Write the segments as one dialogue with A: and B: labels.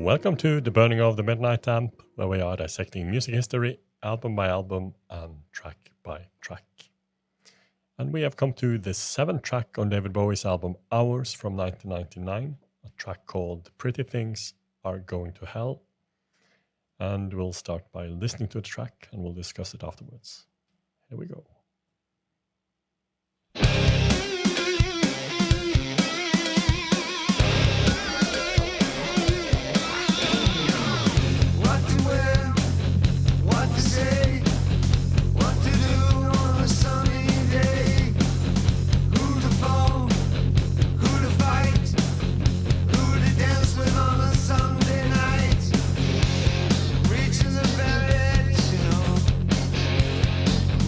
A: Welcome to The Burning of the Midnight Lamp, where we are dissecting music history, album by album, and track by track. And we have come to the 7th track on David Bowie's album Hours from 1999, a track called Pretty Things Are Going to Hell. And we'll start by listening to the track and we'll discuss it afterwards. Here we go.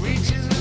B: Reaches the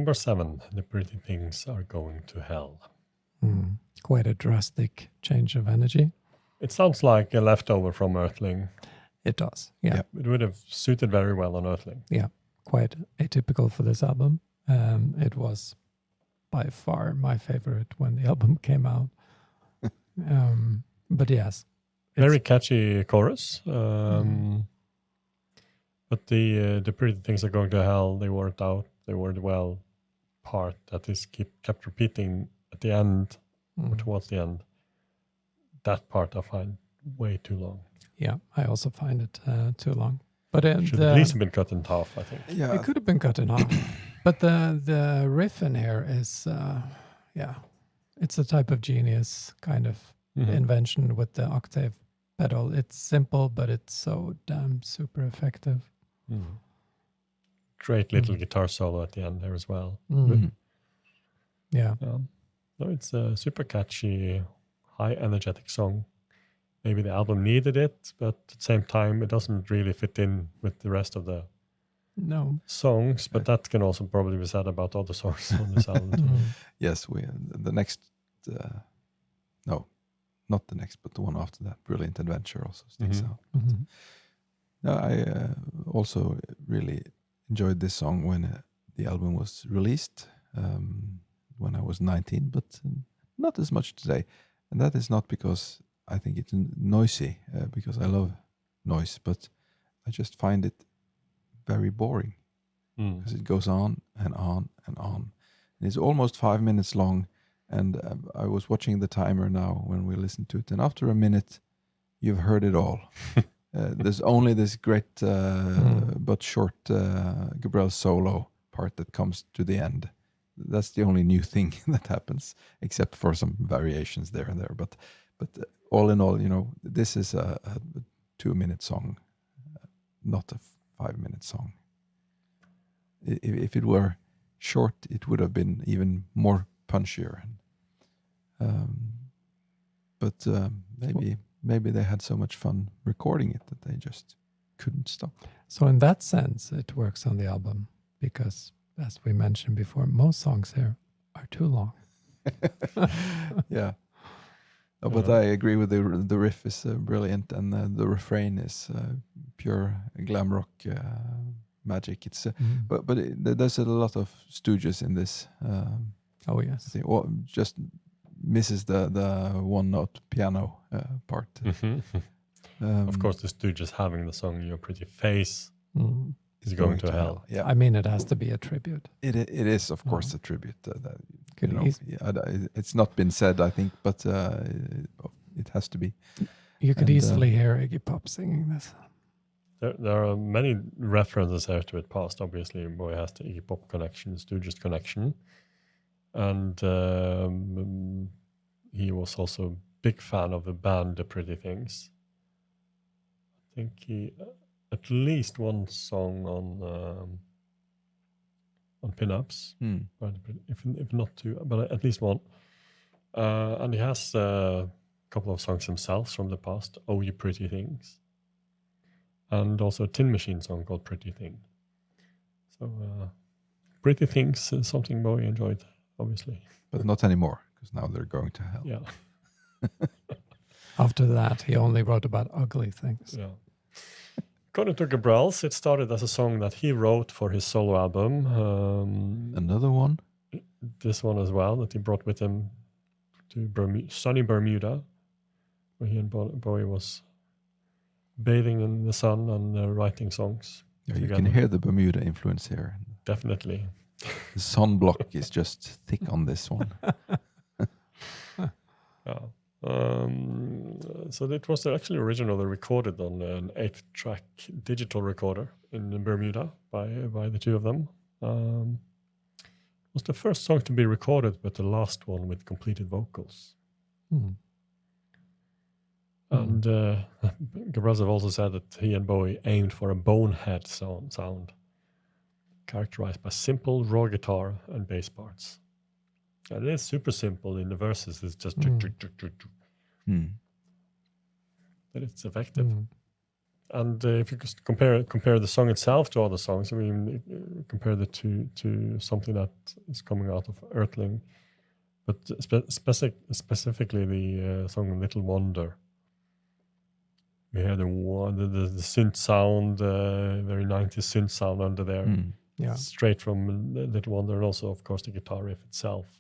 A: Number 7, The Pretty Things Are Going to Hell.
B: Quite a drastic change of energy.
A: It sounds like a leftover from Earthling.
B: It does, yeah.
A: It would have suited very well on Earthling.
B: Yeah, quite atypical for this album. It was by far my favorite when the album came out. But yes.
A: Very catchy chorus. But the Pretty Things Are Going to Hell, they weren't out. They weren't well part that is kept repeating at the end or towards the end. That part I find way too long.
B: Yeah, I also find it too long. But it
A: should at least have been cut in half, I think.
B: Yeah, it could have been cut in half. But the riff in here is, it's a type of genius kind of invention with the octave pedal. It's simple, but it's so damn super effective.
A: Great little guitar solo at the end there as well.
B: Yeah.
A: No, it's a super catchy, high energetic song. Maybe the album needed it, but at the same time, it doesn't really fit in with the rest of the songs. But that can also probably be said about other songs on this album too.
C: Yes, the next, no, not the next, but the one after that, Brilliant Adventure, also sticks out. No, I also really enjoyed this song when the album was released, when I was 19, but not as much today. And that is not because I think it's noisy, because I love noise, but I just find it very boring because it goes on and on and on. And it's almost 5 minutes long, and I was watching the timer now when we listened to it, and after a minute, you've heard it all. There's only this great but short Gabriel solo part that comes to the end. That's the only new thing that happens, except for some variations there and there. But all in all, this is a 2-minute song, not a 5-minute song. If it were short, it would have been even more punchier. But maybe they had so much fun recording it that they just couldn't stop.
B: So in that sense, it works on the album because, as we mentioned before, most songs here are too long.
C: Yeah. No, but I agree with the riff is brilliant, and the refrain is pure glam rock magic. It's but there's a lot of Stooges in this.
B: Oh yes.
C: Just misses the one note piano part.
A: Of course, the Stooges having the song "Your Pretty Face" is going to hell.
C: Yeah,
B: I mean, it has to be a tribute.
C: It is, of course, a tribute. It's not been said, I think, but it has to be.
B: You could easily hear Iggy Pop singing this.
A: There are many references there to it past. Obviously, Bowie has the Iggy Pop connection, Stooges connection, and he was also a big fan of the band The Pretty Things. I think he at least one song on Pinups, if not two, but at least one. And he has a couple of songs himself from the past, "Oh You Pretty Things," and also a Tin Machine song called "Pretty Thing." So Pretty Things is something Bowie enjoyed, obviously.
C: But not anymore, because now they're going to hell.
A: Yeah.
B: After that, he only wrote about ugly things.
A: Yeah. According to Gabriel's, it started as a song that he wrote for his solo album.
C: Another one?
A: This one as well, that he brought with him to sunny Bermuda, where he and Bowie was bathing in the sun and writing songs.
C: Yeah, you can hear the Bermuda influence here.
A: Definitely.
C: The sunblock is just thick on this one.
A: Yeah. So it was actually originally recorded on an 8-track digital recorder in Bermuda by the two of them. It was the first song to be recorded, but the last one with completed vocals. And Gabriel also said that he and Bowie aimed for a bonehead sound, characterized by simple raw guitar and bass parts. And it is super simple. In the verses, it's just but it's effective. And if you just compare the song itself to other songs, I mean, compare the two to something that is coming out of Earthling, but specifically the song "Little Wonder." We hear the synth sound, very 90s synth sound under there,
B: Yeah.
A: straight from Little Wonder, and also, of course, the guitar riff itself,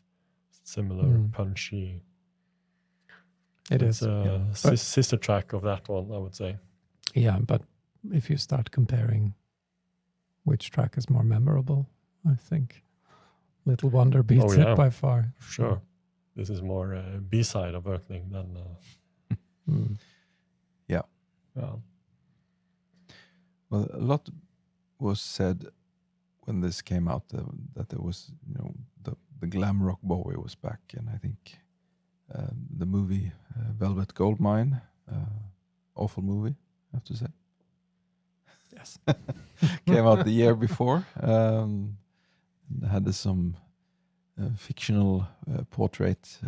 A: similar, punchy.
B: It's
A: a sister track of that one, I would say.
B: Yeah, but if you start comparing which track is more memorable, I think Little Wonder beats it by far.
A: Sure. This is more B-side of Earthling than...
C: Yeah. Well, a lot was said when this came out that there was, the glam rock Bowie was back, and I think the movie Velvet Goldmine, awful movie, I have to say.
B: Yes.
C: Came out the year before. Had some fictional portrait,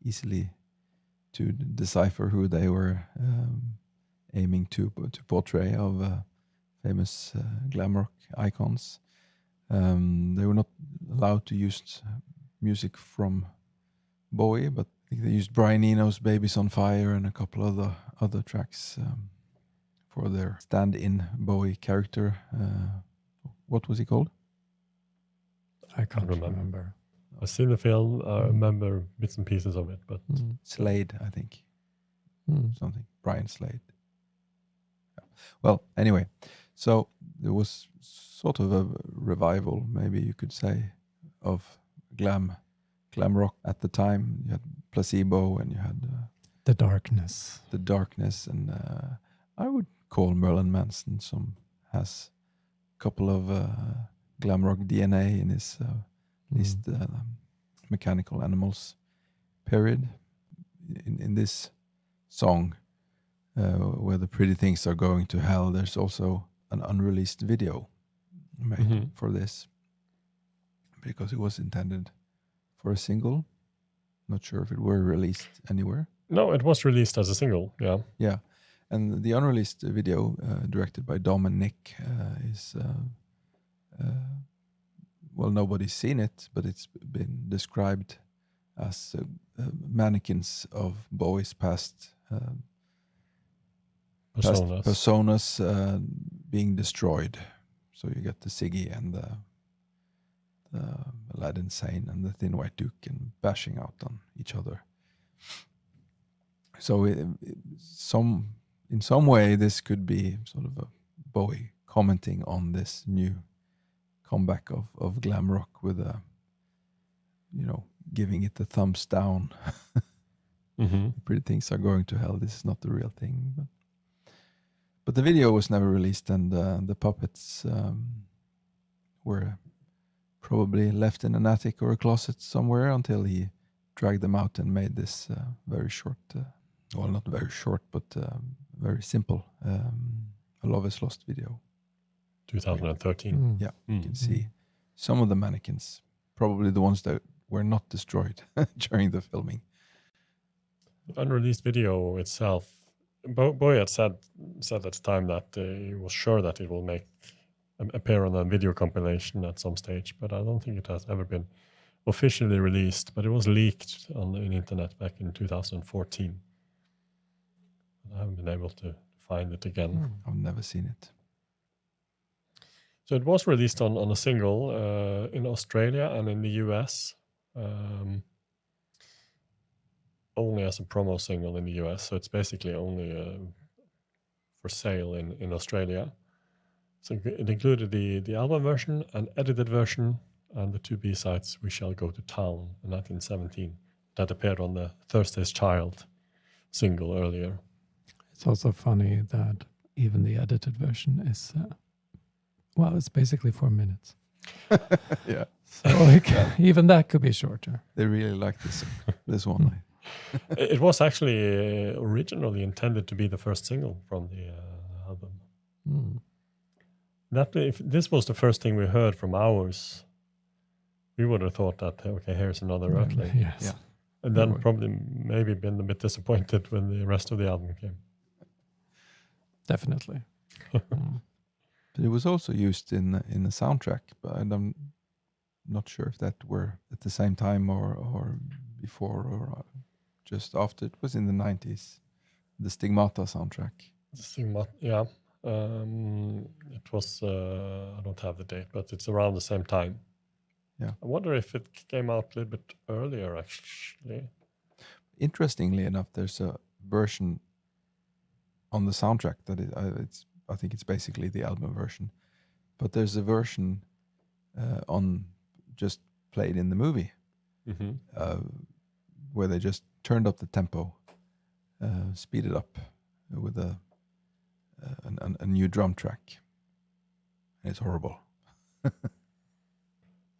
C: easily to decipher who they were aiming to portray of famous glam rock icons. They were not allowed to use music from Bowie, but I think they used Brian Eno's "Babies on Fire" and a couple other tracks for their stand-in Bowie character. What was he called?
B: I can't remember.
A: I've seen the film. I remember bits and pieces of it, but
C: Slade, I think. Something. Brian Slade. Yeah. Well, anyway, so there was sort of a revival, maybe you could say, of glam rock at the time. You had Placebo, and you had
B: The Darkness.
C: And I would call Merlin Manson has a couple of glam rock DNA in his at least Mechanical Animals period. In this song, where the pretty things are going to hell, there's also an unreleased video made for this, because it was intended for a single. Not sure if it were released anywhere.
A: No, it was released as a single. Yeah.
C: And the unreleased video, directed by Dom and Nick, is well, nobody's seen it, but it's been described as mannequins of Bowie's past personas being destroyed. So you get the Siggy and the Aladdin Sane and the Thin White Duke and bashing out on each other. So in some way, this could be sort of a Bowie commenting on this new comeback of glam rock with a, giving it the thumbs down. Pretty things are going to hell. This is not the real thing. But the video was never released, and the puppets were probably left in an attic or a closet somewhere until he dragged them out and made this very short, well, not very short, but very simple A Love Is Lost video.
A: 2013.
C: Yeah, you can see some of the mannequins, probably the ones that were not destroyed during the filming.
A: The unreleased video itself, Bowie had said at the time that he was sure that it will appear on a video compilation at some stage, but I don't think it has ever been officially released. But it was leaked on the internet back in 2014. I haven't been able to find it again.
C: I've never seen it.
A: So it was released on a single in Australia and in the US, only as a promo single in the US. So it's basically only for sale in Australia. So it included the album version, an edited version, and the two B-sides, We Shall Go to Town, in 1917, that appeared on the Thursday's Child single earlier.
B: It's also funny that even the edited version is... well, it's basically 4 minutes.
C: Yeah.
B: So even that could be shorter.
C: They really like this one.
A: It was actually originally intended to be the first single from the album. That if this was the first thing we heard from ours, we would have thought that, okay, here's another Earthling.
B: Yes.
C: Yeah.
A: And then probably maybe been a bit disappointed when the rest of the album came.
B: definitely. Mm.
C: But it was also used in the soundtrack, but I'm not sure if that were at the same time or before or just after. It was in the 90s, the Stigmata soundtrack.
A: Stigmata, yeah. It was, I don't have the date, but it's around the same time.
C: Yeah.
A: I wonder if it came out a little bit earlier, actually.
C: Interestingly enough, there's a version on the soundtrack that I think it's basically the album version, but there's a version on just played in the movie where they just turned up the tempo, speeded up with a new drum track. And it's horrible.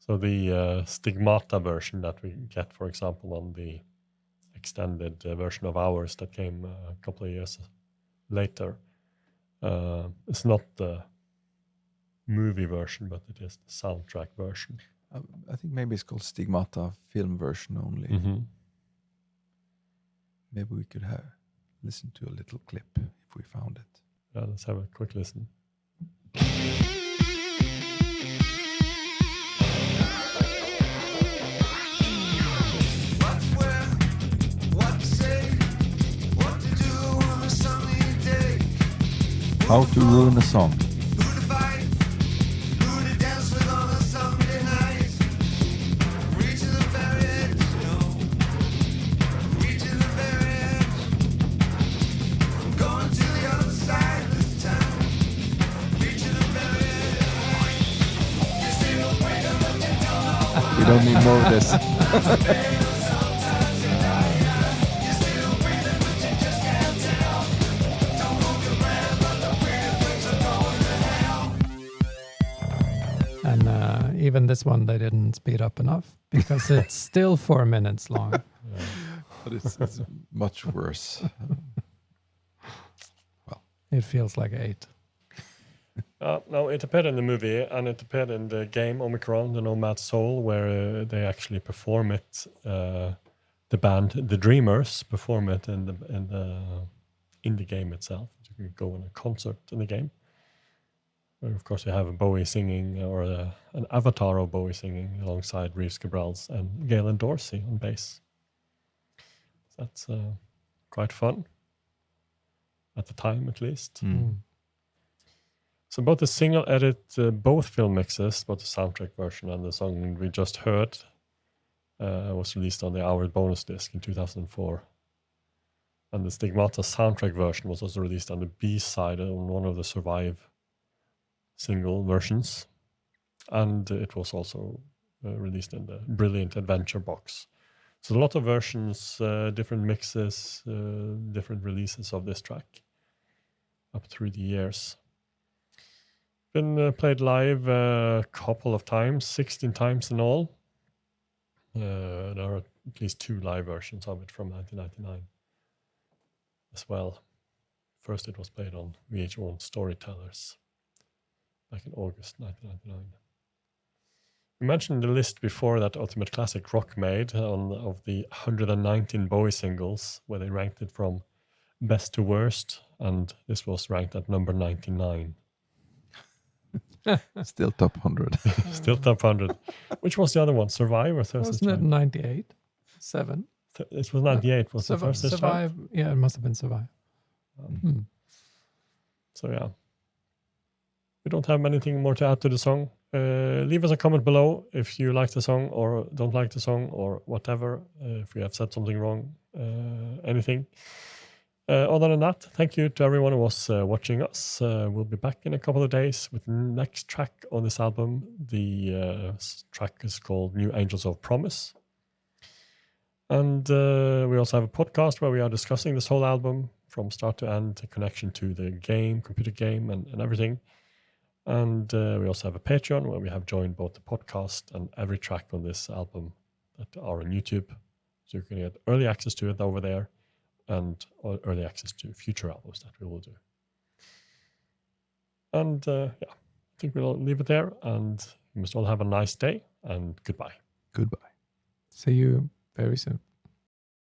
A: So the Stigmata version that we get, for example, on the extended version of ours that came a couple of years later, it's not the movie version, but it is the soundtrack version.
C: I think maybe it's called Stigmata film version only. Maybe we could listen to a little clip if we found it.
A: Yeah, let's have a quick listen.
C: How to ruin a song. We don't need more of this.
B: And even this one, they didn't speed up enough because it's still 4 minutes long.
C: But it's much worse.
B: It feels like 8.
A: No, it appeared in the movie and it appeared in the game Omicron, the Nomad Soul, where they actually perform it. The band, the Dreamers, perform it in the game itself. You can go on a concert in the game. Where of course you have Bowie singing, or an avatar of Bowie singing alongside Reeves Gabrels and Galen Dorsey on bass. That's quite fun at the time, at least. So both the single edit, both film mixes, both the soundtrack version and the song we just heard, was released on the Hour bonus disc in 2004. And the Stigmata soundtrack version was also released on the B-side on one of the Survive single versions. And it was also released in the Brilliant Adventure box. So a lot of versions, different mixes, different releases of this track up through the years. Been played live a couple of times, 16 times in all. There are at least 2 live versions of it from 1999 as well. First it was played on VH1 Storytellers back in August 1999. We mentioned the list before that Ultimate Classic Rock made of the 119 Bowie singles, where they ranked it from best to worst, and this was ranked at number 99.
C: Still top 100.
A: Still top 100. Which was the other one? Survive or Thursday?
B: Wasn't it 98? 7?
A: It was 98. Was the first
B: Survive? Yeah, it must have been Survive.
A: So yeah. We don't have anything more to add to the song. Leave us a comment below if you like the song or don't like the song or whatever. If we have said something wrong, anything. Other than that, thank you to everyone who was watching us. We'll be back in a couple of days with the next track on this album. The track is called New Angels of Promise. And we also have a podcast where we are discussing this whole album from start to end, a connection to the game, computer game, and everything. And we also have a Patreon where we have joined both the podcast and every track on this album that are on YouTube. So you can get early access to it over there and early access to future albums that we will do. And I think we'll leave it there. And you must all have a nice day and goodbye.
C: Goodbye.
B: See you very soon.